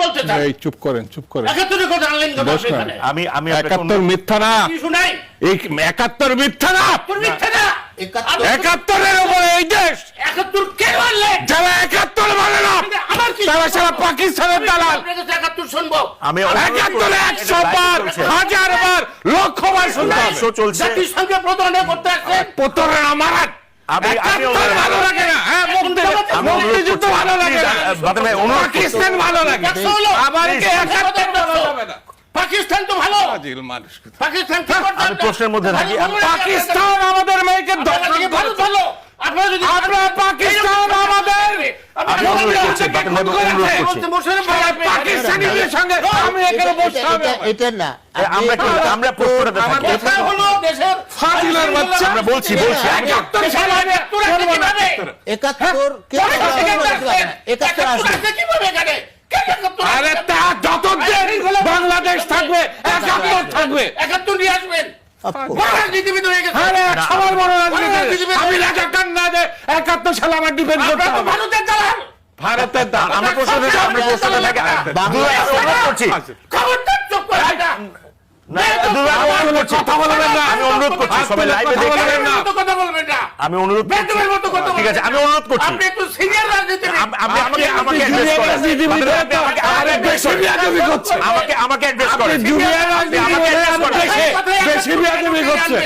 বলতে চান? এই চুপ করেন ৭১ কথা আনলেন কেন আপনি এখানে? আমি ৭১ মিথ্যা না, কিছু নাই, এই ৭১ মিথ্যা না, তোর মিথ্যা না। ৭১-এর উপরে এই দেশ ৭১ কে বললেন? যারা ৭১ মানে না আমার কি তারা সারা পাকিস্তানের দালাল। আপনার কাছে ৭১ শুনবো? আমি ৭১-এ ১০০ বার, ১০০০ বার, লক্ষ বার শুনতে হবে। চলছে জাতিসংঘে প্রতারণা করতে আসছেন? প্রতারণা মারান। আমি ৭১ ভালো লাগে না, হ্যাঁ, মুক্তিযুদ্ধ ভালো লাগে না, পাকিস্তান ভালো লাগে, আমাকে ৭১ ভালো হবে না। পাকিস্তান তো ভালো, ফাজিল মানুষ। পাকিস্তান কি করতে আমি প্রশ্নের মধ্যে থাকি। পাকিস্তান আমাদের মেয়েকে দর্শন ভালো করেছে। ভালো, আপনারা যদি আমরা পাকিস্তান আমাদের আমি অনুরোধ করছি, বাটন ভাই, অনুরোধ করছি। পাকিস্তানিদের সঙ্গে আমি এখানে বসতে হবে। এটা না, আমরা প্রশ্নটাতে থাকি। কথা হলো দেশের ফাজিলের বাচ্চা। আমরা বলছি ৭১ সালে ৭১ কে ৭১ আসবে কিভাবে এখানে? আরে তা যতদিন বাংলাদেশ থাকবে ৭১ থাকবে। ৭১ নিয়ে আসবেন। বড় রাজনীতিবিদ হয়ে গেছে। আরে সবার বড় রাজনীতি। রাজনীতিবিদ। আমি রাজাকার না যে ৭১ সালে আমার ডিপেন্ড করতে আপনারা তো হবে। ভারতের দালাল। ভারতের দালাল। আমরা প্রশ্নটাতে থাকি। বাংলাদেশ অনুরোধ করছি। খবরদার চুপ করে এটা। না, আমি অনুরোধ করছি। কথা বলবেন না। আমি অনুরোধ করছি, সবাই লাইভে কথা দেখে। বলবেন না। কথা বলবেন না। আমি অনুরোধ করছি। বেতনের মতো কথা ঠিক আছে, বলবেন আমি না। অনুরোধ করছি। আপনি একটু সিনিয়র রাজনীতিবিদ। আমাকে অ্যাড্রেস জুনিয়র করেন। রাজনীতিবিদ হয়ে তো আরে বেশি বিয়াদবি করছে। আমাকে অ্যাড্রেস আপনি করেন। জুনিয়র রাজনীতিবিদ হয়ে আরো বেশি বিয়াদবি করছে।